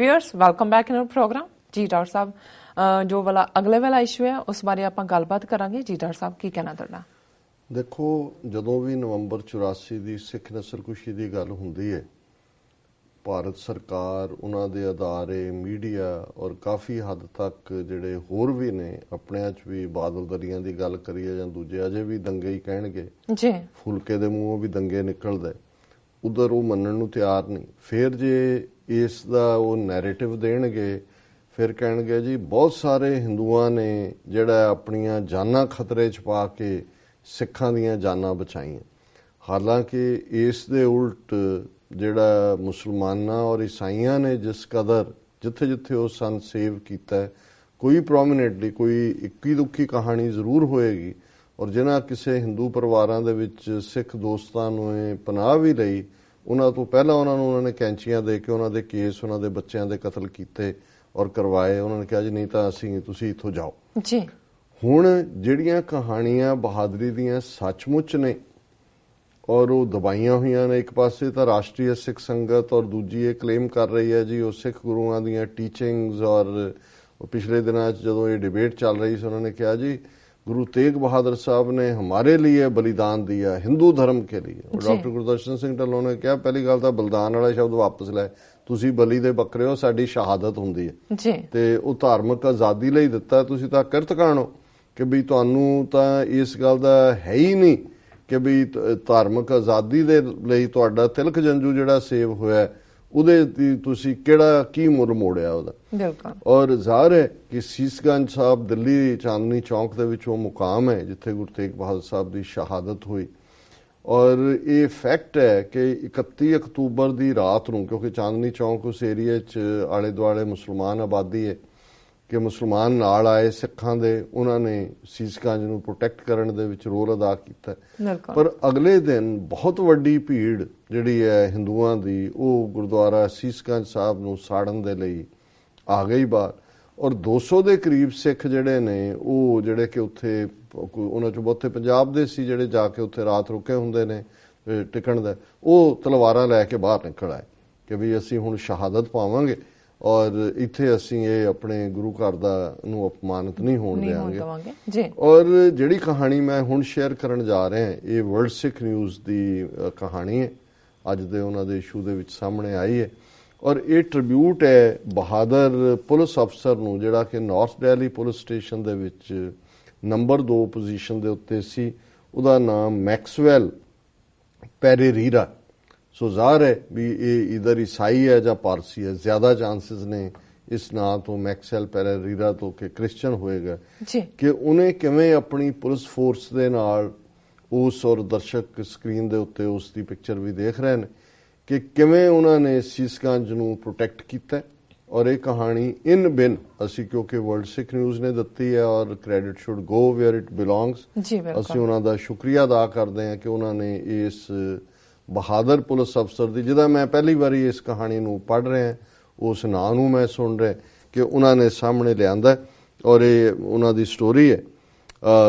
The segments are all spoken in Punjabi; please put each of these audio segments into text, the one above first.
Viewers welcome back in program. जी डॉक्टर साहब, जो वाला अगले वाला इशू है उस बारे आप गलबात करांगे। जी डॉक्टर साहब, की कहना तुहाडा? देखो, ਜਦੋਂ भी नवंबर 84 ਦੀ ਸਿੱਖ ਨਸਲਕੁਸ਼ੀ ਦੀ ਗੱਲ ਹੁੰਦੀ ਹੈ, ਭਾਰਤ ਸਰਕਾਰ, ਉਹਨਾਂ ਦੇ ਅਦਾਰੇ, ਮੀਡੀਆ ਔਰ ਕਾਫੀ ਹੱਦ ਤੱਕ ਜਿਹੜੇ ਹੋਰ ਵੀ ਨੇ ਆਪਣਿਆਂ 'ਚ ਵੀ ਬਾਦਲ ਦਰਿਆਂ ਦੀ ਗੱਲ ਕਰੀਏ ਜਾਂ ਦੂਜੇ ਅਜੇ ਵੀ ਦੰਗੇ ਹੀ ਕਹਿਣਗੇ ਜੀ, ਫੁਲਕੇ ਦੇ ਮੂੰਹੋਂ ਵੀ ਦੰਗੇ ਨਿਕਲਦੇ, ਉਧਰ ਉਹ ਮੰਨਣ ਨੂੰ ਤਿਆਰ ਨਹੀਂ। ਫਿਰ ਜੇ ਇਸ ਦਾ ਉਹ ਨੈਰੇਟਿਵ ਦੇਣਗੇ, ਫਿਰ ਕਹਿਣਗੇ ਜੀ ਬਹੁਤ ਸਾਰੇ ਹਿੰਦੂਆਂ ਨੇ ਜਿਹੜਾ ਆਪਣੀਆਂ ਜਾਨਾਂ ਖਤਰੇ 'ਚ ਪਾ ਕੇ ਸਿੱਖਾਂ ਦੀਆਂ ਜਾਨਾਂ ਬਚਾਈਆਂ। ਹਾਲਾਂਕਿ ਇਸ ਦੇ ਉਲਟ ਜਿਹੜਾ ਮੁਸਲਮਾਨਾਂ ਔਰ ਈਸਾਈਆਂ ਨੇ ਜਿਸ ਕਦਰ ਜਿੱਥੇ ਜਿੱਥੇ ਉਹ ਸਨ ਸੇਵ ਕੀਤਾ, ਕੋਈ ਪ੍ਰੋਮੀਨੈਂਟਲੀ ਕੋਈ ਇੱਕੀ ਦੁੱਖੀ ਕਹਾਣੀ ਜ਼ਰੂਰ ਹੋਏਗੀ। ਔਰ ਜਿਨ੍ਹਾਂ ਕਿਸੇ ਹਿੰਦੂ ਪਰਿਵਾਰਾਂ ਦੇ ਵਿੱਚ ਸਿੱਖ ਦੋਸਤਾਂ ਨੂੰ ਇਹ ਪਨਾਹ ਵੀ ਲਈ, ਉਹਨਾਂ ਤੋਂ ਪਹਿਲਾਂ ਉਹਨਾਂ ਨੇ ਕੈਂਚੀਆਂ ਦੇ ਕੇ ਉਹਨਾਂ ਦੇ ਕੇਸ, ਉਹਨਾਂ ਦੇ ਬੱਚਿਆਂ ਦੇ ਕਤਲ ਕੀਤੇ ਔਰ ਕਰਵਾਏ। ਉਹਨਾਂ ਨੇ ਕਿਹਾ ਜੀ ਨਹੀਂ ਤਾਂ ਤੁਸੀਂ ਇੱਥੋਂ ਜਾਓ ਜੀ। ਹੁਣ ਜਿਹੜੀਆਂ ਕਹਾਣੀਆਂ ਬਹਾਦਰੀ ਦੀਆਂ ਸੱਚਮੁੱਚ ਨੇ ਔਰ ਉਹ ਦਬਾਈਆਂ ਹੋਈਆਂ ਨੇ, ਇੱਕ ਪਾਸੇ ਤਾਂ ਰਾਸ਼ਟਰੀ ਸਿੱਖ ਸੰਗਤ ਔਰ ਦੂਜੀ ਇਹ ਕਲੇਮ ਕਰ ਰਹੀ ਹੈ ਜੀ ਉਹ ਸਿੱਖ ਗੁਰੂਆਂ ਦੀਆਂ ਟੀਚਿੰਗਸ। ਔਰ ਪਿਛਲੇ ਦਿਨਾਂ 'ਚ ਜਦੋਂ ਇਹ ਡਿਬੇਟ ਚੱਲ ਰਹੀ ਸੀ, ਉਹਨਾਂ ਨੇ ਕਿਹਾ ਜੀ गुरु तेग बहादुर साहब ने हमारे लिए बलिदान दिया हिंदू धर्म के लिए। और डॉक्टर गुरदर्शन सिंह ढिल्लों ने कहा पहली गल तो बलिदान वाला शब्द वापस लै, तुसी बली दे बकरे हो, साडी शहादत हुंदी है ते वो धार्मिक आज़ादी लई दिता, तुसी तां किरत कानो कि भी तुहानूं तां इस गल दा है ही नहीं कि भी धार्मिक आज़ादी दे लई तुहाडा तिलक जंजू जिहड़ा सेव होया ਉਹਦੇ ਤੁਸੀਂ ਕਿਹੜਾ ਕੀ ਮੁੱਲ ਮੋੜਿਆ ਉਹਦਾ। ਔਰ ਜ਼ਾਹਰ ਹੈ ਕਿ ਸੀਸਗੰਜ ਸਾਹਿਬ ਦਿੱਲੀ ਚਾਂਦਨੀ ਚੌਂਕ ਦੇ ਵਿੱਚ ਉਹ ਮੁਕਾਮ ਹੈ ਜਿੱਥੇ ਗੁਰੂ ਤੇਗ ਬਹਾਦਰ ਸਾਹਿਬ ਦੀ ਸ਼ਹਾਦਤ ਹੋਈ। ਔਰ ਇਹ ਫੈਕਟ ਹੈ ਕਿ 31 ਅਕਤੂਬਰ ਦੀ ਰਾਤ ਨੂੰ, ਕਿਉਂਕਿ ਚਾਂਦਨੀ ਚੌਂਕ ਉਸ ਏਰੀਏ 'ਚ ਆਲੇ ਦੁਆਲੇ ਮੁਸਲਮਾਨ ਆਬਾਦੀ ਹੈ, ਕਿ ਮੁਸਲਮਾਨ ਨਾਲ ਆਏ ਸਿੱਖਾਂ ਦੇ, ਉਹਨਾਂ ਨੇ ਸੀਸਗੰਜ ਨੂੰ ਪ੍ਰੋਟੈਕਟ ਕਰਨ ਦੇ ਵਿੱਚ ਰੋਲ ਅਦਾ ਕੀਤਾ। ਪਰ ਅਗਲੇ ਦਿਨ ਬਹੁਤ ਵੱਡੀ ਭੀੜ ਜਿਹੜੀ ਹੈ ਹਿੰਦੂਆਂ ਦੀ, ਉਹ ਗੁਰਦੁਆਰਾ ਸੀਸਗੰਜ ਸਾਹਿਬ ਨੂੰ ਸਾੜਨ ਦੇ ਲਈ ਆ ਗਈ ਬਾਹਰ। ਔਰ 200 ਦੇ ਕਰੀਬ ਸਿੱਖ ਜਿਹੜੇ ਨੇ ਉਹ ਜਿਹੜੇ ਕਿ ਉੱਥੇ, ਉਹਨਾਂ 'ਚੋਂ ਬਹੁਤੇ ਪੰਜਾਬ ਦੇ ਸੀ ਜਿਹੜੇ ਜਾ ਕੇ ਉੱਥੇ ਰਾਤ ਰੁਕੇ ਹੁੰਦੇ ਨੇ ਟਿਕਣ ਦਾ, ਉਹ ਤਲਵਾਰਾਂ ਲੈ ਕੇ ਬਾਹਰ ਨਿਕਲ ਆਏ ਕਿ ਵੀ ਅਸੀਂ ਹੁਣ ਸ਼ਹਾਦਤ ਪਾਵਾਂਗੇ ਔਰ ਇੱਥੇ ਅਸੀਂ ਇਹ ਆਪਣੇ ਗੁਰੂ ਘਰ ਦਾ ਨੂੰ ਅਪਮਾਨਿਤ ਨਹੀਂ ਹੋਣ ਦੇਵਾਂਗੇ। ਔਰ ਜਿਹੜੀ ਕਹਾਣੀ ਮੈਂ ਹੁਣ ਸ਼ੇਅਰ ਕਰਨ ਜਾ ਰਿਹਾ, ਇਹ ਵਰਲਡ ਸਿੱਖ ਨਿਊਜ਼ ਦੀ ਕਹਾਣੀ ਹੈ, ਅੱਜ ਦੇ ਉਹਨਾਂ ਦੇ ਇਸ਼ੂ ਦੇ ਵਿੱਚ ਸਾਹਮਣੇ ਆਈ ਹੈ। ਔਰ ਇਹ ਟ੍ਰਿਬਿਊਟ ਹੈ ਬਹਾਦਰ ਪੁਲਿਸ ਅਫਸਰ ਨੂੰ, ਜਿਹੜਾ ਕਿ ਨਾਰਥ ਦਿੱਲੀ ਪੁਲਿਸ ਸਟੇਸ਼ਨ ਦੇ ਵਿੱਚ ਨੰਬਰ 2 ਪੋਜੀਸ਼ਨ ਦੇ ਉੱਤੇ ਸੀ। ਉਹਦਾ ਨਾਮ ਮੈਕਸਵੈਲ ਪੈਰੇਰੀਰਾ। ਸੋ ਜ਼ਾਹਰ ਹੈ ਵੀ ਇਹ ਇਧਰ ਈਸਾਈ ਹੈ ਜਾਂ ਪਾਰਸੀ ਹੈ। ਜ਼ਿਆਦਾ ਚਾਂਸਿਸ ਨੇ ਇਸ ਨਾਂ ਤੋਂ ਮੈਕਸਵੈਲ ਪੈਰੇਰੀਰਾ ਤੋਂ ਕਿ ਕ੍ਰਿਸਚਨ ਹੋਏਗਾ। ਕਿ ਉਹਨੇ ਕਿਵੇਂ ਆਪਣੀ ਪੁਲਿਸ ਫੋਰਸ ਦੇ ਨਾਲ, ਉਸ ਔਰ ਦਰਸ਼ਕ ਸਕਰੀਨ ਦੇ ਉੱਤੇ ਉਸ ਦੀ ਪਿਕਚਰ ਵੀ ਦੇਖ ਰਹੇ ਨੇ, ਕਿ ਕਿਵੇਂ ਉਹਨਾਂ ਨੇ ਸੀਸਗੰਜ ਨੂੰ ਪ੍ਰੋਟੈਕਟ ਕੀਤਾ। ਔਰ ਇਹ ਕਹਾਣੀ ਇਨ ਬਿਨ ਅਸੀਂ, ਕਿਉਂਕਿ ਵਰਲਡ ਸਿੱਖ ਨਿਊਜ਼ ਨੇ ਦਿੱਤੀ ਹੈ ਔਰ credit should go where it belongs, ਅਸੀਂ ਉਹਨਾਂ ਦਾ ਸ਼ੁਕਰੀਆ ਅਦਾ ਕਰਦੇ ਹਾਂ ਕਿ ਉਹਨਾਂ ਨੇ ਇਸ ਬਹਾਦਰ ਪੁਲਿਸ ਅਫਸਰ ਦੀ, ਜਿਹਦਾ ਮੈਂ ਪਹਿਲੀ ਵਾਰੀ ਇਸ ਕਹਾਣੀ ਨੂੰ ਪੜ੍ਹ ਰਿਹਾ, ਉਸ ਨਾਂ ਨੂੰ ਮੈਂ ਸੁਣ ਰਿਹਾ, ਕਿ ਉਹਨਾਂ ਨੇ ਸਾਹਮਣੇ ਲਿਆਂਦਾ। ਔਰ ਇਹ ਉਹਨਾਂ ਦੀ ਸਟੋਰੀ ਹੈ,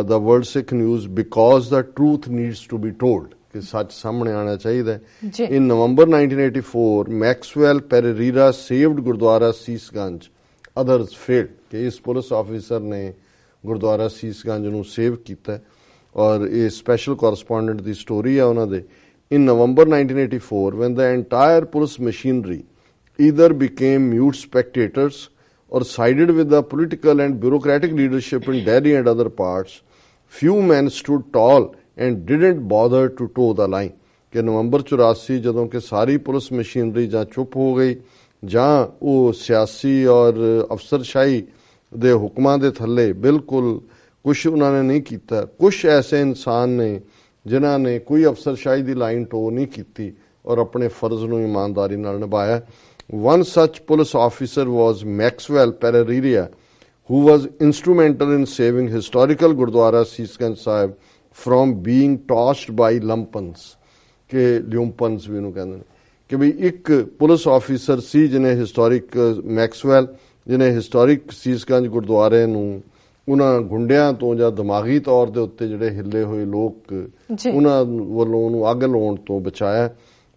the world Sikh news, because the truth needs to be told, ਕਿ ਸੱਚ ਸਾਹਮਣੇ ਆਉਣਾ ਚਾਹੀਦਾ। In November 1984 Maxwell Pereira saved Gurdwara Sis Ganj, others failed, ਕਿ ਇਸ ਪੁਲਿਸ ਆਫਿਸਰ ਨੇ ਗੁਰਦੁਆਰਾ ਸੀਸ ਗੰਜ ਨੂੰ ਸੇਵ ਕੀਤਾ। ਔਰ ਇਹ ਸਪੈਸ਼ਲ ਕੋਰਸਪੋਂਡੈਂਟ ਦੀ ਸਟੋਰੀ ਹੈ ਉਹਨਾਂ ਦੇ। In November 1984, when the entire police machinery either became mute spectators or sided with the political and bureaucratic leadership in Delhi and other parts, few men stood tall and didn't bother to toe the line. कि नवंबर 84 ਜਦੋਂ ਕਿ ਸਾਰੀ ਪੁਲਿਸ ਮਸ਼ੀਨਰੀ ਜਾਂ ਚੁੱਪ ਹੋ ਗਈ ਜਾਂ ਉਹ ਸਿਆਸੀ ਔਰ ਅਫਸਰਸ਼ਾਹੀ ਦੇ ਹੁਕਮਾਂ ਦੇ ਥੱਲੇ ਬਿਲਕੁਲ ਕੁਛ ਉਹਨਾਂ ਨੇ ਨਹੀਂ ਕੀਤਾ। ਕੁਛ ਐਸੇ ਇਨਸਾਨ ਨੇ ਜਿਨ੍ਹਾਂ ਨੇ ਕੋਈ ਅਫਸਰਸ਼ਾਹੀ ਦੀ ਲਾਈਨ ਟੋ ਨਹੀਂ ਕੀਤੀ ਔਰ ਆਪਣੇ ਫਰਜ਼ ਨੂੰ ਇਮਾਨਦਾਰੀ ਨਾਲ ਨਿਭਾਇਆ। One such police officer was Maxwell Pereira, who was instrumental in saving historical Gurdwara Sis Ganj Sahib from being tossed by lumpens, ਕਿ ਲਿਊਮਪਨਸ ਵੀ ਉਹਨੂੰ ਕਹਿੰਦੇ ਨੇ, ਕਿ ਵੀ ਇੱਕ ਪੁਲਿਸ ਆਫਿਸਰ ਸੀ ਜਿਹਨੇ ਹਿਸਟੋਰਿਕ ਮੈਕਸਵੈਲ, ਜਿਹਨੇ ਹਿਸਟੋਰਿਕ ਸੀਸਗੰਜ ਗੁਰਦੁਆਰੇ ਨੂੰ ਉਹਨਾਂ ਗੁੰਡਿਆਂ ਤੋਂ ਜਾਂ ਦਿਮਾਗੀ ਤੌਰ ਦੇ ਉੱਤੇ ਜਿਹੜੇ ਹਿੱਲੇ ਹੋਏ ਲੋਕ ਉਹਨਾਂ ਵੱਲੋਂ ਉਹਨੂੰ ਅੱਗ ਲਾਉਣ ਤੋਂ ਬਚਾਇਆ।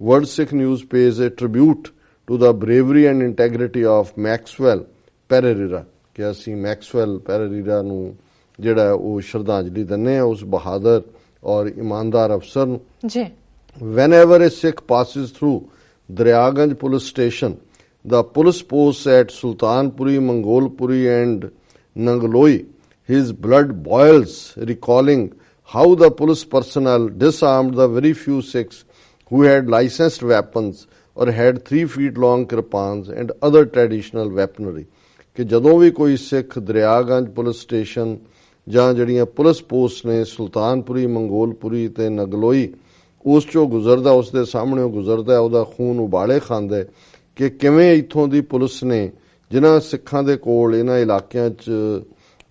World Sikh news page A tribute to the bravery and integrity of Maxwell Pereira ਕਿ ਅਸੀਂ Maxwell Pereira ਨੂੰ ਜਿਹੜਾ ਉਹ ਸ਼ਰਧਾਂਜਲੀ ਦਿੰਦੇ ਆ ਉਸ ਬਹਾਦਰ ਔਰ ਇਮਾਨਦਾਰ ਅਫਸਰ ਨੂੰ ਜੀ whenever a Sikh passes through Daryaganj police station, the police posts at Sultanpuri, Mangolpuri and Nangloi, his blood boils, recalling how the police personnel disarmed the very few Sikhs who had licensed weapons or had 3 feet long kirpans and other traditional weaponry. ਕਿ ਜਦੋਂ ਵੀ ਕੋਈ ਸਿੱਖ ਦਰਿਆਗੰਜ ਪੁਲਿਸ ਸਟੇਸ਼ਨ ਜਾਂ ਜਿਹੜੀਆਂ ਪੁਲਿਸ ਪੋਸਟ ਨੇ ਸੁਲਤਾਨਪੁਰੀ ਮੰਗੋਲਪੁਰੀ ਤੇ ਨਗਲੋਈ ਉਸ ਚੋਂ ਗੁਜ਼ਰਦਾ ਉਸ ਦੇ ਸਾਹਮਣੇ ਗੁਜ਼ਰਦਾ ਉਹਦਾ ਖੂਨ ਉਬਾਲੇ ਖਾਂਦਾ ਕਿ ਕਿਵੇਂ ਇੱਥੋਂ ਦੀ ਪੁਲਿਸ ਨੇ ਜਿਨ੍ਹਾਂ ਸਿੱਖਾਂ ਦੇ ਕੋਲ ਇਹਨਾਂ ਇਲਾਕਿਆਂ 'ਚ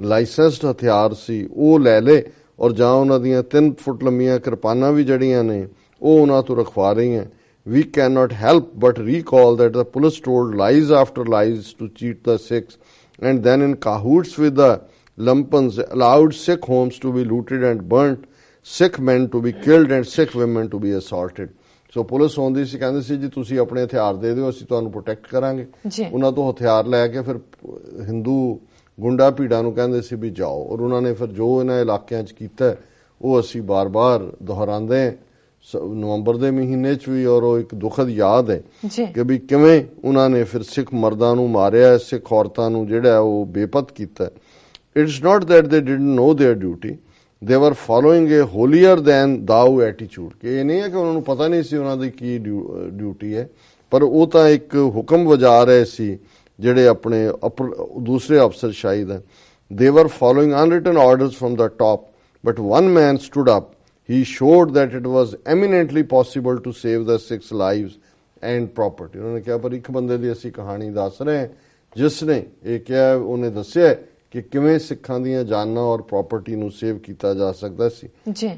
ਲਾਇਸੈਂਸਡ ਹਥਿਆਰ ਸੀ ਉਹ ਲੈ ਲਏ ਔਰ ਜਾਂ ਉਹਨਾਂ ਦੀਆਂ 3 ਫੁੱਟ ਲੰਮੀਆਂ ਕਿਰਪਾਨਾਂ ਵੀ ਜਿਹੜੀਆਂ ਨੇ ਉਹ ਉਹਨਾਂ ਤੋਂ ਰਖਵਾ ਰਹੀਆਂ We cannot help but recall that the police told lies after lies to cheat the Sikhs and then in cahoots with the lumpens allowed Sikh homes to be looted and burnt, Sikh men to be killed and Sikh women to be assaulted. So police ਆਉਂਦੀ ਸੀ ਕਹਿੰਦੇ ਸੀ ਜੀ ਤੁਸੀਂ ਆਪਣੇ ਹਥਿਆਰ ਦੇ ਦਿਓ ਅਸੀਂ ਤੁਹਾਨੂੰ ਪ੍ਰੋਟੈਕਟ ਕਰਾਂਗੇ ਉਹਨਾਂ ਤੋਂ ਹਥਿਆਰ ਲੈ ਕੇ ਫਿਰ ਹਿੰਦੂ ਗੁੰਡਾ ਭੀੜਾਂ ਨੂੰ ਕਹਿੰਦੇ ਸੀ ਵੀ ਜਾਓ ਔਰ ਉਹਨਾਂ ਨੇ ਫਿਰ ਜੋ ਇਹਨਾਂ ਇਲਾਕਿਆਂ 'ਚ ਕੀਤਾ ਉਹ ਅਸੀਂ ਬਾਰ-ਬਾਰ ਦੁਹਰਾਉਂਦੇ ਨਵੰਬਰ ਦੇ ਮਹੀਨੇ 'ਚ ਵੀ ਔਰ ਉਹ ਇੱਕ ਦੁਖਦ ਯਾਦ ਹੈ ਕਿ ਵੀ ਕਿਵੇਂ ਉਹਨਾਂ ਨੇ ਫਿਰ ਸਿੱਖ ਮਰਦਾਂ ਨੂੰ ਮਾਰਿਆ ਸਿੱਖ ਔਰਤਾਂ ਨੂੰ ਜਿਹੜਾ ਉਹ ਬੇਪਤ ਕੀਤਾ it's not that they didn't know their duty they were following a holier than thou attitude ਕਿ ਇਹ ਨਹੀਂ ਹੈ ਕਿ ਉਹਨਾਂ ਨੂੰ ਪਤਾ ਨਹੀਂ ਸੀ ਉਹਨਾਂ ਦੀ ਕੀ ਡਿਊਟੀ ਹੈ ਪਰ ਉਹ ਤਾਂ ਇੱਕ ਹੁਕਮ ਵਜਾ ਰਹੇ ਸੀ ਜਿਹੜੇ ਆਪਣੇ ਦੂਸਰੇ ਅਫਸਰ ਸ਼ਾਹਿਦ ਹੈ they were following unwritten orders from the top but one man stood up He showed that it was eminently possible to save the Sikhs' lives and property. उन्होंने कहा पर एक बंदे दी असी कहानी दस रहे हैं जिसने ये क्या उन्हें दस्या कि किवें सिखां दीयां जानां और प्रॉपर्टी नूं सेव कीता जा सकदा सी जी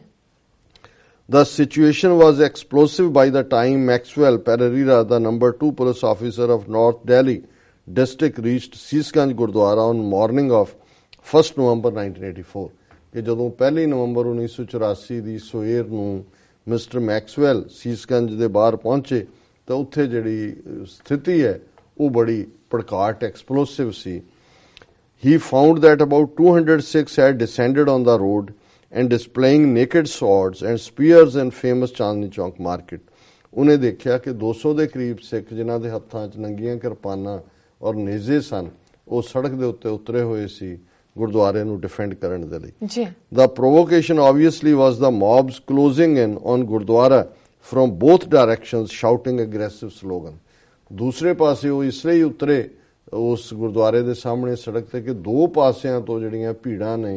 The situation was explosive by the time Maxwell Pereira, the number 2 police officer of Noth Delhi District, reached Sis Ganj Gurdwara on morning of 1st November 1984. ਕਿ ਜਦੋਂ 1 ਨਵੰਬਰ 1984 ਦੀ ਸਵੇਰ ਨੂੰ ਮਿਸਟਰ ਮੈਕਸਵੈਲ ਸੀਸਗੰਜ ਦੇ ਬਾਹਰ ਪਹੁੰਚੇ ਤਾਂ ਉੱਥੇ ਜਿਹੜੀ ਸਥਿਤੀ ਹੈ ਉਹ ਬੜੀ ਭੜਕਾਟ ਐਕਸਪਲੋਸਿਵ ਸੀ He found that about 206 had descended on the road and displaying naked swords and spears in famous Chandni Chowk market. ਉਹਨੇ ਦੇਖਿਆ ਕਿ 200 ਦੇ ਕਰੀਬ ਸਿੱਖ ਜਿਨ੍ਹਾਂ ਦੇ ਹੱਥਾਂ 'ਚ ਨੰਗੀਆਂ ਕਿਰਪਾਨਾਂ ਔਰ ਨੇਜ਼ੇ ਸਨ ਉਹ ਸੜਕ ਦੇ ਉੱਤੇ ਉਤਰੇ ਹੋਏ ਸੀ ਗੁਰਦੁਆਰੇ ਨੂੰ ਡਿਫੈਂਡ ਕਰਨ ਦੇ ਲਈ ਜੀ The provocation obviously was the mobs closing in on Gurdwara from both directions shouting aggressive slogan. ਦੂਸਰੇ ਪਾਸੇ ਉਹ ਇਸ ਲਈ ਉਤਰੇ ਉਸ ਗੁਰਦੁਆਰੇ ਦੇ ਸਾਹਮਣੇ ਸੜਕ ਤੇ ਕਿ ਦੋ ਪਾਸਿਆਂ ਤੋਂ ਜਿਹੜੀਆਂ ਭੀੜਾਂ ਨੇ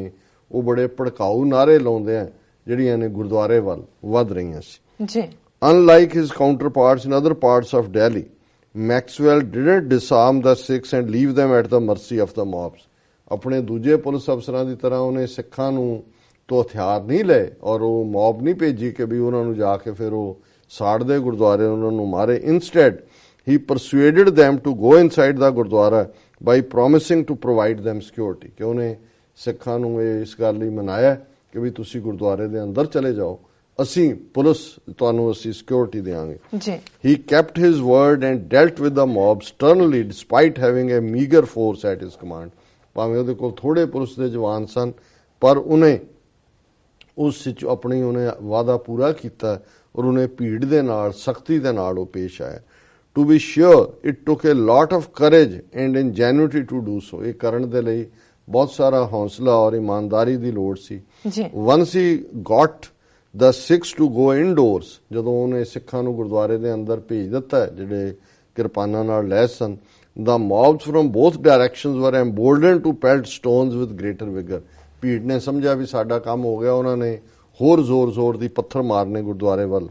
ਉਹ ਬੜੇ ਭੜਕਾਊ ਨਾਰੇ ਲਾਉਂਦੇ ਆ ਜਿਹੜੀਆਂ ਨੇ ਗੁਰਦੁਆਰੇ ਵੱਲ ਵੱਧ ਰਹੀਆਂ ਸੀ ਜੀ Unlike his counterparts in other parts of Delhi, Maxwell didn't disarm the Sikhs and leave them at the mercy of the mobs. ਆਪਣੇ ਦੂਜੇ ਪੁਲਿਸ ਅਫਸਰਾਂ ਦੀ ਤਰ੍ਹਾਂ ਉਹਨੇ ਸਿੱਖਾਂ ਨੂੰ ਤੋਂ ਹਥਿਆਰ ਨਹੀਂ ਲਏ ਔਰ ਉਹ ਮੌਬ ਨਹੀਂ ਭੇਜੀ ਕਿ ਵੀ ਉਹਨਾਂ ਨੂੰ ਜਾ ਕੇ ਫਿਰ ਉਹ ਸਾੜਦੇ ਗੁਰਦੁਆਰੇ ਉਹਨਾਂ ਨੂੰ ਮਾਰੇ instead he persuaded them to go inside the gurdwara by promising to provide them security ਕਿ ਉਹਨੇ ਸਿੱਖਾਂ ਨੂੰ ਇਸ ਗੱਲ ਲਈ ਮਨਾਇਆ ਕਿ ਵੀ ਤੁਸੀਂ ਗੁਰਦੁਆਰੇ ਦੇ ਅੰਦਰ ਚਲੇ ਜਾਓ ਅਸੀਂ ਪੁਲਿਸ ਤੁਹਾਨੂੰ ਅਸੀਂ ਸਿਕਿਉਰਿਟੀ ਦੇਵਾਂਗੇ ਜੀ he kept his word and dealt with the mob sternly despite having a meager force at his command ਭਾਵੇਂ ਉਹਦੇ ਕੋਲ ਥੋੜੇ ਪੁਲਿਸ ਦੇ ਜਵਾਨ ਸਨ ਪਰ ਉਹਨੇ ਉਸ ਵਿੱਚ ਆਪਣੀ ਉਹਨੇ ਵਾਅਦਾ ਪੂਰਾ ਕੀਤਾ ਔਰ ਉਹਨੇ ਭੀੜ ਦੇ ਨਾਲ ਸਖਤੀ ਦੇ ਨਾਲ ਉਹ ਪੇਸ਼ ਆਇਆ to be sure it took a lot of courage and ingenuity to do so ਇਹ ਕਰਨ ਦੇ ਲਈ ਬਹੁਤ ਸਾਰਾ ਹੌਸਲਾ ਔਰ ਇਮਾਨਦਾਰੀ ਦੀ ਲੋੜ ਸੀ once he got the Sikhs to go indoors ਜਦੋਂ ਉਹਨੇ ਸਿੱਖਾਂ ਨੂੰ ਗੁਰਦੁਆਰੇ ਦੇ ਅੰਦਰ ਭੇਜ ਦਿੱਤਾ ਜਿਹੜੇ ਕਿਰਪਾਨਾਂ ਨਾਲ ਲੈਸ ਸਨ the mobs from both directions were emboldened to pelt stones with greater vigor ਭੀੜ ਨੇ ਸਮਝਿਆ ਵੀ ਸਾਡਾ ਕੰਮ ਹੋ ਗਿਆ ਉਹਨਾਂ ਨੇ ਹੋਰ ਜ਼ੋਰ ਦੀ ਪੱਥਰ ਮਾਰਨੇ ਗੁਰਦੁਆਰੇ ਵੱਲ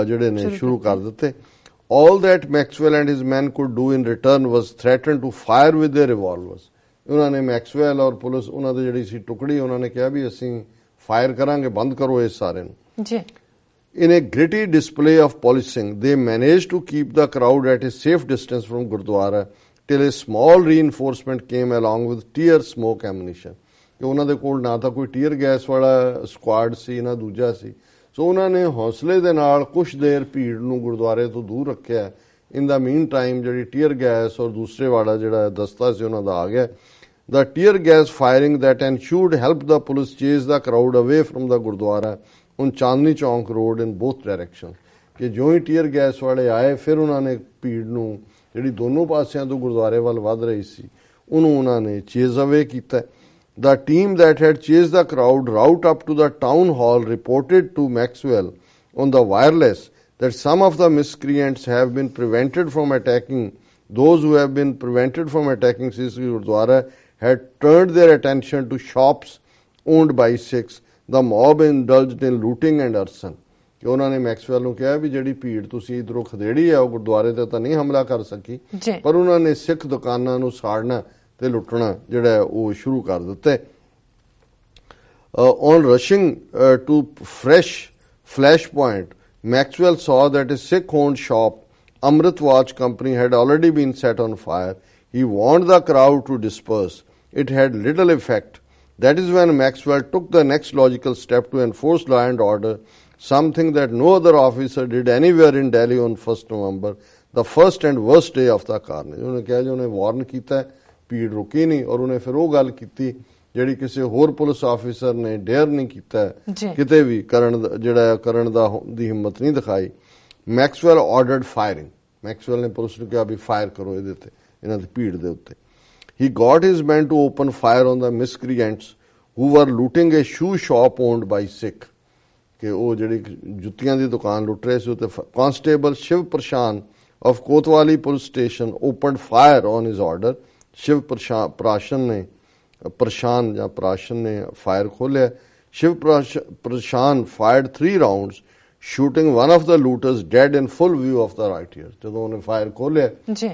ਜਿਹੜੇ ਨੇ ਸ਼ੁਰੂ ਕਰ ਦਿੱਤੇ all that Maxwell and his men could do in return was threaten to fire with their revolvers ਉਹਨਾਂ ਨੇ ਮੈਕਸਵੈਲ ਔਰ ਪੁਲਿਸ ਉਹਨਾਂ ਦੀ ਜਿਹੜੀ ਸੀ ਟੁਕੜੀ ਉਹਨਾਂ ਨੇ ਕਿਹਾ ਵੀ ਅਸੀਂ ਫਾਇਰ ਕਰਾਂਗੇ ਬੰਦ ਕਰੋ ਇਸ ਸਾਰੇ ਨੂੰ ਜੀ In a gritty display of policing, they managed to keep the crowd at a safe distance from Gurdwara till a small reinforcement came along with tear smoke ammunition. ਕਿ ਉਹਨਾਂ ਦੇ ਕੋਲ ਨਾ ਤਾਂ ਕੋਈ ਟੀਅਰ ਗੈਸ ਵਾਲਾ ਸਕੁਆਡ ਸੀ ਨਾ ਦੂਜਾ ਸੀ ਸੋ ਉਹਨਾਂ ਨੇ ਹੌਸਲੇ ਦੇ ਨਾਲ ਕੁਝ ਦੇਰ ਭੀੜ ਨੂੰ ਗੁਰਦੁਆਰੇ ਤੋਂ ਦੂਰ ਰੱਖਿਆ In the meantime, ਜਿਹੜੀ tear gas ਔਰ ਦੂਸਰੇ ਵਾਲਾ ਜਿਹੜਾ ਦਸਤਾ ਸੀ ਉਹਨਾਂ ਦਾ ਆ ਗਿਆ. The tear gas firing that ensued helped the police chase the crowd away from the Gurdwara on Chandni Chowk Road in both directions. ਕਿ ਜੋ ਹੀ ਟੀਅਰ ਗੈਸ ਵਾਲੇ ਆਏ ਫਿਰ ਉਹਨਾਂ ਨੇ ਭੀੜ ਨੂੰ ਜਿਹੜੀ ਦੋਨੋਂ ਪਾਸਿਆਂ ਤੋਂ ਗੁਰਦੁਆਰੇ ਵੱਲ ਵੱਧ ਰਹੀ ਸੀ ਉਹਨੂੰ ਉਹਨਾਂ ਨੇ ਚੇਜ਼ ਅਵੇ ਕੀਤਾ. The team that had chased the crowd route up to the town hall reported to Maxwell on the wireless that some of the miscreants have been prevented from attacking. Those who have been prevented from attacking Sis Gurdwara had turned their attention to shops owned by Sikhs. The mob indulged in looting and arson. ਕਿ ਉਹਨਾਂ ਨੇ ਮੈਕਸਵੈਲ ਨੂੰ ਕਿਹਾ ਵੀ ਜਿਹੜੀ ਭੀੜ ਤੁਸੀਂ ਇਧਰੋਂ ਖਦੇੜੀ ਆ ਉਹ ਗੁਰਦੁਆਰੇ ਤੇ ਤਾਂ ਨਹੀਂ ਹਮਲਾ ਕਰ ਸਕੀ, ਪਰ ਉਹਨਾਂ ਨੇ ਸਿੱਖ ਦੁਕਾਨਾਂ ਨੂੰ ਸਾੜਨਾ ਤੇ ਲੁੱਟਣਾ ਜਿਹੜਾ ਉਹ ਸ਼ੁਰੂ ਕਰ ਦਿੱਤਾ. On rushing to fresh flashpoint, Maxwell saw that a Sikh-owned shop, Amrit Watch Company, had already been set on fire. He warned the crowd to disperse. It had little effect. That is when Maxwell took the next logical step to enforce law and order, something that no other officer did anywhere in Delhi on 1st November, the first and worst day of the carnage. ਉਹਨੇ ਕਿਹਾ ਜੀ ਉਹਨੇ ਵਾਰਨ ਕੀਤਾ, ਭੀੜ ਰੁਕੀ ਨਹੀਂ, ਔਰ ਉਹਨੇ ਫਿਰ ਉਹ ਗੱਲ ਕੀਤੀ ਜਿਹੜੀ ਕਿਸੇ ਹੋਰ ਪੁਲਿਸ ਆਫੀਸਰ ਨੇ ਡੇਅਰ ਨਹੀਂ ਕੀਤਾ ਕਿਤੇ ਵੀ ਕਰਨ ਦੀ ਹਿੰਮਤ ਨਹੀਂ ਦਿਖਾਈ. Maxwell ordered firing. ਮੈਕਸਵੈਲ ਨੇ ਪੁਲਿਸ ਨੂੰ ਕਿਹਾ ਵੀ ਫਾਇਰ ਕਰੋ ਇਹਦੇ ਤੇ, ਇਹਨਾਂ ਦੀ ਭੀੜ ਦੇ ਉੱਤੇ. He got his men to open fire on the miscreants who were looting a shoe shop owned by Sikh. ਕਿ ਉਹ ਜਿਹੜੀ ਜੁੱਤੀਆਂ ਦੀ ਦੁਕਾਨ ਲੁੱਟ ਰਹੇ ਸੀ ਉੱਤੇ. Constable Shiv Prashan of Kotwali police station opened fire on his order. Shiv Prashan ਨੇ fire ਖੋਲਿਆ. Shiv Prashan fired 3 rounds, shooting one of the looters dead in full view of the rioters. ਜਦੋਂ ਉਹਨੇ ਫਾਇਰ ਖੋਲਿਆ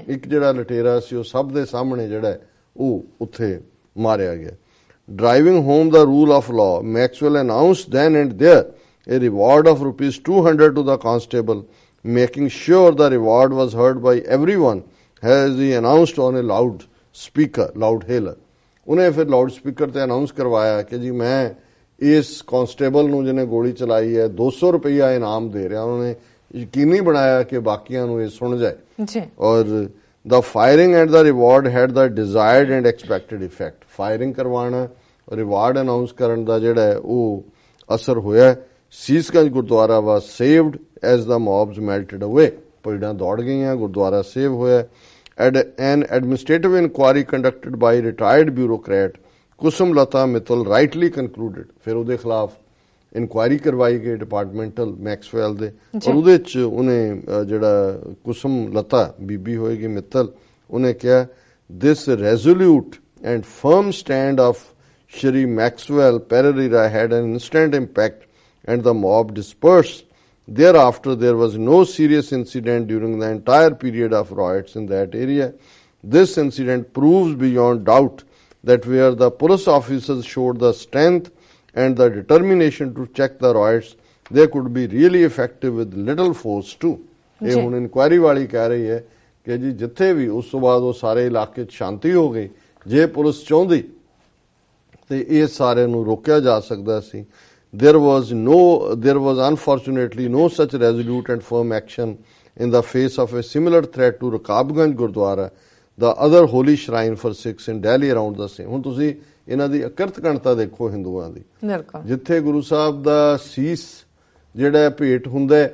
ਇੱਕ ਜਿਹੜਾ ਲਟੇਰਾ ਸੀ ਉਹ ਸਭ ਦੇ ਸਾਹਮਣੇ ਜਿਹੜਾ ਉਹ ਉੱਥੇ ਮਾਰਿਆ ਗਿਆ. Driving home the rule of law, Maxwell announced then and there a reward of ₹200 to the constable, making sure the reward was heard by everyone as he announced on a loud hailer. ਉਹਨੇ ਫਿਰ ਲਾਊਡ ਸਪੀਕਰ ਤੇ ਅਨਾਉਂਸ ਕਰਵਾਇਆ ਕਿ ਜੀ ਮੈਂ ਇਸ ਕਾਂਸਟੇਬਲ ਨੂੰ ਜਿਹਨੇ ਗੋਲੀ ਚਲਾਈ ਹੈ ₹200 ਇਨਾਮ ਦੇ ਰਿਹਾ. ਉਹਨੇ ਯਕੀਨੀ ਬਣਾਇਆ ਕਿ ਬਾਕੀਆਂ ਨੂੰ ਇਹ ਸੁਣ ਜਾਏ. ਔਰ the firing and the reward had the desired and expected effect. Firing ਕਰਵਾਣਾ, reward announce ਕਰਨ ਦਾ ਜਿਹੜਾ ਉਹ ਅਸਰ ਹੋਇਆ. Sis Ganj Gurdwara was saved as the mobs melted away. ਭੀੜਾਂ ਦੌੜ ਗਈਆਂ, ਗੁਰਦੁਆਰਾ ਸੇਵ ਹੋਇਆ. An administrative inquiry conducted by retired bureaucrat Kusum Lata Mittal rightly concluded. ਫਿਰ ਉਹਦੇ ਖਿਲਾਫ ਇਨਕੁਆਇਰੀ ਕਰਵਾਈ ਗਈ ਡਿਪਾਰਟਮੈਂਟਲ ਮੈਕਸਵੈਲ ਦੇ, ਔਰ ਉਹਦੇ ਚ ਉਹਨੇ ਜਿਹੜਾ ਕੁਸਮ ਲਤਾ ਬੀਬੀ ਹੋਏਗੀ ਮਿੱਤਲ, ਉਹਨੇ ਕਿਹਾ this resolute and firm stand of Shri Maxwell Pereira had an instant impact and the mob dispersed. Thereafter, there was no serious incident during the entire period of riots in that area. This incident proves beyond doubt that where the police officers showed the strength and the determination to check the riots, they could be really effective with little force too. ਇਹ ਹੁਣ ਇਨਕੁਆਇਰੀ ਵਾਲੀ ਕਹਿ ਰਹੀ ਹੈ ਕਿ ਜੀ ਜਿੱਥੇ ਵੀ ਉਸ ਤੋਂ ਬਾਅਦ ਉਹ ਸਾਰੇ ਇਲਾਕੇ 'ਚ ਸ਼ਾਂਤੀ ਹੋ ਗਈ, ਜੇ ਪੁਲਿਸ ਚਾਹੁੰਦੀ ਤੇ ਇਹ ਸਾਰੇ ਨੂੰ ਰੋਕਿਆ ਜਾ ਸਕਦਾ ਸੀ. There was unfortunately no such resolute and firm action in the face of a similar threat to Rakabganj Gurdwara, the other holy shrine for Sikhs in Delhi around the same. ਹੁਣ ਤੁਸੀਂ ਇਹਨਾਂ ਦੀ ਅਕਰਤ ਗਣਤਾ ਦੇਖੋ ਹਿੰਦੂਆਂ ਦੀ, ਜਿੱਥੇ ਗੁਰੂ ਸਾਹਿਬ ਦਾ ਸੀਸ ਜਿਹੜਾ ਭੇਟ ਹੁੰਦਾ,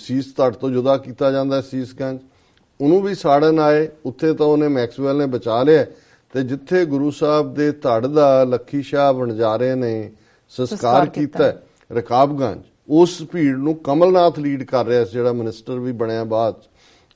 ਸੀਸ ਧੜ ਤੋਂ ਜੁਦਾ ਕੀਤਾ ਜਾਂਦਾ ਸੀਸ ਗੰਜ, ਉਹਨੂੰ ਵੀ ਸਾੜਨ ਆਏ. ਉੱਥੇ ਤਾਂ ਉਹਨੇ ਮੈਕਸਵੈਲ ਨੇ ਬਚਾ ਲਿਆ. ਤੇ ਜਿੱਥੇ ਗੁਰੂ ਸਾਹਿਬ ਦੇ ਧੜ ਦਾ ਲੱਖੀ ਸ਼ਾਹ ਵਣਜਾਰੇ ਨੇ ਸੰਸਕਾਰ ਕੀਤਾ ਰਕਾਬਗੰਜ, ਉਸ ਭੀੜ ਨੂੰ ਕਮਲਨਾਥ ਲੀਡ ਕਰ ਰਿਹਾ ਸੀ ਜਿਹੜਾ ਮਿਨਿਸਟਰ ਵੀ ਬਣਿਆ ਬਾਅਦ.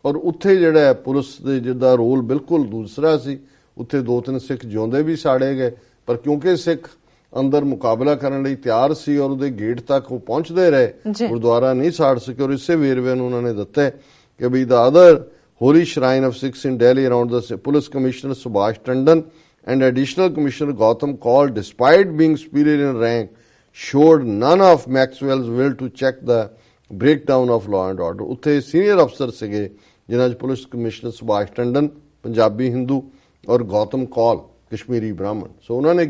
ਔਰ ਉੱਥੇ ਜਿਹੜਾ ਪੁਲਿਸ ਦੇ ਜਿਹਦਾ ਰੋਲ ਬਿਲਕੁਲ ਦੂਸਰਾ ਸੀ. ਉੱਥੇ 2-3 ਸਿੱਖ ਜਿਉਂਦੇ ਵੀ ਸਾੜੇ ਗਏ, ਪਰ ਕਿਉਂਕਿ ਸਿੱਖ ਅੰਦਰ ਮੁਕਾਬਲਾ ਕਰਨ ਲਈ ਤਿਆਰ ਸੀ ਔਰ ਉਹਦੇ ਗੇਟ ਤੱਕ ਉਹ ਪਹੁੰਚਦੇ ਰਹੇ, ਗੁਰਦੁਆਰਾ ਨਹੀਂ ਸਾੜ ਸਕੇ. ਔਰ ਇਸੇ ਵੇਰਵੇ ਨੂੰ ਉਹਨਾਂ ਨੇ ਦਿੱਤਾ ਕਿ ਵੀ the other holy shrine of Sikhs in Delhi around the police commissioner Subhash Tandon and additional commissioner Gautam Kaul, despite being superior in rank, showed none of Maxwell's will to check the breakdown of law and order. ਉੱਥੇ ਸੀਨੀਅਰ ਅਫਸਰ ਸੀਗੇ ਜਿਨ੍ਹਾਂ 'ਚ ਪੁਲਿਸ ਕਮਿਸ਼ਨਰ ਸੁਭਾਸ਼ ਟੰਡਨ ਪੰਜਾਬੀ ਹਿੰਦੂ ਔਰ ਗੌਤਮ ਕੌਲ ਕਸ਼ਮੀਰੀ ਬ੍ਰਾਹਮਣ. ਸੋ ਉਹਨਾਂ ਨੇ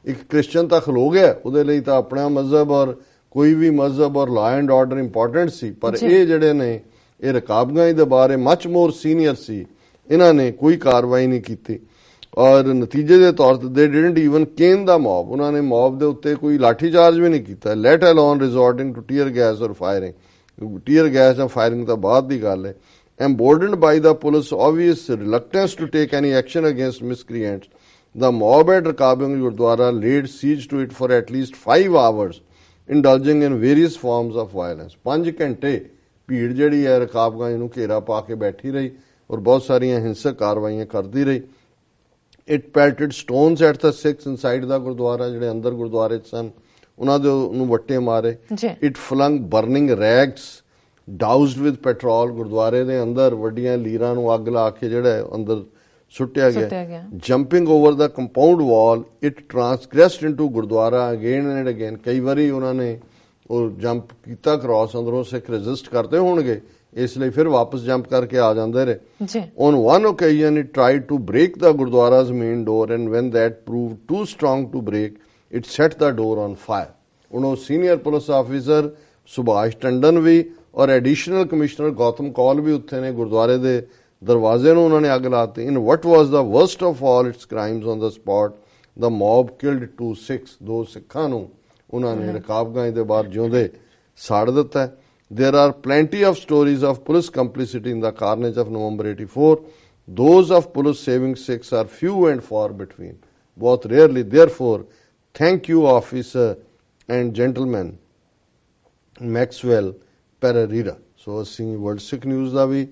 ਇੱਕ ਕ੍ਰਿਸਚਨ ਤਾਂ ਖਲੋ ਗਿਆ, ਉਹਦੇ ਲਈ ਤਾਂ ਆਪਣਾ ਮਜ਼ਹਬ ਔਰ ਕੋਈ ਵੀ ਮਜ਼ਹਬ ਔਰ ਲਾਅ ਐਂਡ ਆਰਡਰ ਇੰਪੋਰਟੈਂਟ ਸੀ, ਪਰ ਇਹ ਜਿਹੜੇ ਨੇ ਇਹ ਰਕਾਬਗੰਜ ਦੇ ਬਾਰੇ ਮਚ ਮੋਰ ਸੀਨੀਅਰ ਸੀ, ਇਹਨਾਂ ਨੇ ਕੋਈ ਕਾਰਵਾਈ ਨਹੀਂ ਕੀਤੀ ਔਰ ਨਤੀਜੇ ਦੇ ਤੌਰ ਤੇ they didn't even cane the mob, ਉਹਨਾਂ ਨੇ ਮੌਬ ਦੇ ਉੱਤੇ ਕੋਈ ਲਾਠੀ ਚਾਰਜ ਵੀ ਨਹੀਂ ਕੀਤਾ, let alone resorting to tear gas or firing. Tear gas ਜਾਂ ਫਾਇਰਿੰਗ ਤਾਂ ਬਾਅਦ ਦੀ ਗੱਲ ਹੈ। Emboldened by the police obvious reluctance to take any action against miscreants, the mob at Rakabganj Gurdwara laid siege to it for at least 5 hours, indulging in various forms of violence। 5 ਘੰਟੇ ਭੀੜ ਜਿਹੜੀ ਹੈ ਰਕਾਬਗੰਜ ਨੂੰ ਘੇਰਾ ਪਾ ਕੇ ਬੈਠੀ ਰਹੀ ਔਰ ਬਹੁਤ ਸਾਰੀਆਂ ਹਿੰਸਕ ਕਾਰਵਾਈਆਂ ਕਰਦੀ ਰਹੀ। It pelted stones at the Sikhs inside the Gurdwara, ਜਿਹੜੇ ਅੰਦਰ ਗੁਰਦੁਆਰੇ ਸਨ ਉਹਨਾਂ ਦੇ ਨੂੰ ਵੱਟੇ ਮਾਰੇ। It flung burning rags doused with petrol, ਗੁਰਦੁਆਰੇ ਦੇ ਅੰਦਰ ਵੱਡੀਆਂ ਲੀਰਾਂ ਨੂੰ ਅੱਗ ਲਾ ਕੇ ਜਿਹੜਾ ਅੰਦਰ ਸੁੱਟਿਆ ਗਿਆ। Jumping over the compound wall, it transgressed into gurdwara again and again. ਕਈ ਵਾਰੀ ਉਹਨਾਂ ਨੇ ਉਹ ਜੰਪ ਕੀਤਾ ਕ੍ਰਾਸ, ਅੰਦਰੋਂ ਸਿੱਖ ਰੈਜ਼ਿਸਟ ਕਰਦੇ ਹੋਣਗੇ ਇਸ ਲਈ ਫਿਰ ਵਾਪਸ ਜੰਪ ਕਰਕੇ ਆ ਜਾਂਦੇ ਰਹੇ। On one occasion it tried to break the gurdwara's main door and when that proved too strong to break it set the door on fire. ਹੁਣ ਉਹ senior police officer Subhash Tandon ਵੀ ਔਰ ਐਡੀਸ਼ਨਲ ਕਮਿਸ਼ਨਰ ਗੌਤਮ ਕੌਲ ਵੀ ਉੱਥੇ ਨੇ, ਗੁਰਦੁਆਰੇ ਦੇ ਦਰਵਾਜ਼ੇ ਨੂੰ ਉਹਨਾਂ ਨੇ ਅੱਗ ਲਾਤੀ। In what was the worst of all its crimes on the spot, the mob killed 2 Sikhs, 2 ਸਿੱਖਾਂ ਨੂੰ ਉਹਨਾਂ ਨੇ ਰਕਾਬਗੰਜ ਦੇ ਬਾਹਰ ਜਿਉਂਦੇ ਸਾੜ ਦਿੱਤਾ। There are plenty of stories of police complicity in the carnage of Nov.84. Those of police saving Sikhs are few and far between. बहुत rarely. Therefore, thank you, officer and gentlemen, Maxwell Pereira। So ਅਸੀਂ ਵਰਲਡ ਸਿੱਖ ਨਿਊਜ਼ ਦਾ ਵੀ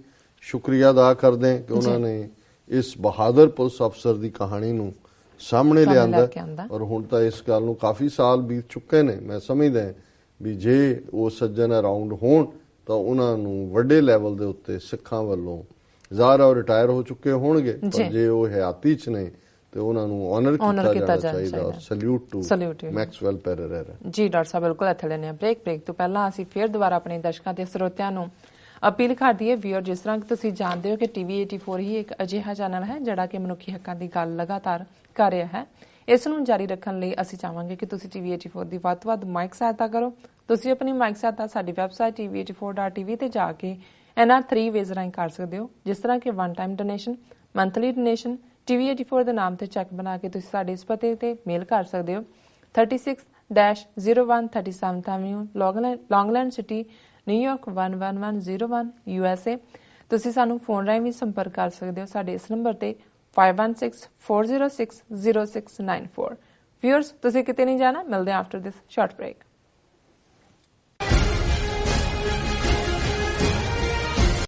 ਸ਼ੁਕਰੀਆ ਅਦਾ ਕਰਦੇ ਕਿ ਉਹਨਾਂ ਨੇ ਇਸ ਬਹਾਦਰ ਪੁਲਿਸ ਅਫਸਰ ਦੀ ਕਹਾਣੀ ਨੂੰ ਸਾਹਮਣੇ ਲਿਆਂਦਾ ਔਰ ਹੁਣ ਤਾਂ ਇਸ ਗੱਲ ਨੂੰ ਕਾਫੀ ਸਾਲ ਬੀਤ ਚੁੱਕੇ ਨੇ। ਮੈਂ ਸਮਝਦਾ ਵੀ ਜੇ ਉਹ ਸੱਜਣ ਅਰਾਊਂਡ ਹੋਣ ਤਾਂ ਉਹਨਾਂ ਨੂੰ ਵੱਡੇ ਲੈਵਲ ਦੇ ਉੱਤੇ ਸਿੱਖਾਂ ਵੱਲੋਂ ਜ਼ਾਹਰ ਉਹ ਰਿਟਾਇਰ ਹੋ ਚੁੱਕੇ ਹੋਣਗੇ, ਪਰ ਜੇ ਉਹ ਹਯਾਤੀ 'ਚ ਨੇ ਤੇ ਉਹਨਾਂ ਨੂੰ ਆਨਰ ਕੀਤਾ ਜਾਣਾ ਚਾਹੀਦਾ। ਔਰ ਸੈਲੂਟ ਟੂ ਮੈਕਸਵੈਲ ਪੈਰੇਰਾ। ਜੀ ਡਾਕਟਰ ਸਾਹਿਬ, ਬਿਲਕੁਲ ਇੱਥੇ ਲੈਣੇ ਆ ਬ੍ਰੇਕ ਤੋਂ ਪਹਿਲਾਂ ਅਸੀਂ ਫਿਰ ਦੁਬਾਰਾ ਆਪਣੇ ਦਰਸ਼ਕਾਂ ਤੇ ਸਰੋਤਿਆਂ ਨੂੰ ਅਪੀਲ ਕਰਦੀ ਹੈ ਵੀਰ, ਜਿਸ ਤਰ੍ਹਾਂ ਕਿ ਤੁਸੀਂ ਜਾਣਦੇ ਹੋ ਕਿ TV 84 ਹੀ ਇੱਕ ਅਜਿਹਾ ਚੈਨਲ ਹੈ ਜਿਹੜਾ ਕਿ ਮਨੁੱਖੀ ਹੱਕਾਂ ਦੀ ਗੱਲ ਲਗਾਤਾਰ ਕਰ ਰਿਹਾ ਹੈ। ਇਸ ਨੂੰ ਜਾਰੀ ਰੱਖਣ ਲਈ ਅਸੀਂ ਚਾਹਾਂਗੇ ਕਿ ਤੁਸੀਂ TV 84 ਦੀ ਵੱਧ ਤੋਂ ਵੱਧ ਮਾਈਕ ਸਹਾਇਤਾ ਕਰੋ। ਤੁਸੀਂ ਆਪਣੀ ਮਾਈਕ ਸਹਾਇਤਾ ਸਾਡੀ ਵੈਬਸਾਈਟ tv84.tv ਤੇ ਜਾ ਕੇ ਇਹਨਾਂ 3 ਵੇਜ਼ ਰਾਹੀਂ ਕਰ ਸਕਦੇ ਹੋ, ਜਿਸ ਤਰ੍ਹਾਂ ਕਿ 1 time donation, monthly donation, TV 84 ਦੇ ਨਾਮ ਤੇ ਚੈੱਕ ਬਣਾ ਕੇ ਤੁਸੀਂ ਸਾਡੇ ਇਸ ਪਤੇ ਤੇ ਮੇਲ ਕਰ ਸਕਦੇ ਹੋ। 36-01 37th Avenue, Long Island City, New York 11101 USA। ਤੁਸੀਂ ਸਾਨੂੰ ਫੋਨ ਰਾਹੀਂ ਵੀ ਸੰਪਰਕ ਕਰ ਸਕਦੇ ਹੋ ਸਾਡੇ ਇਸ ਨੰਬਰ ਤੇ 5164060694। ਵਿਊਅਰਸ, ਤੁਸੀਂ ਕਿਤੇ ਨਹੀਂ ਜਾਣਾ, ਮਿਲਦੇ ਹਾਂ ਆਫਟਰ ਦਿਸ ਸ਼ਾਰਟ ਬ੍ਰੇਕ।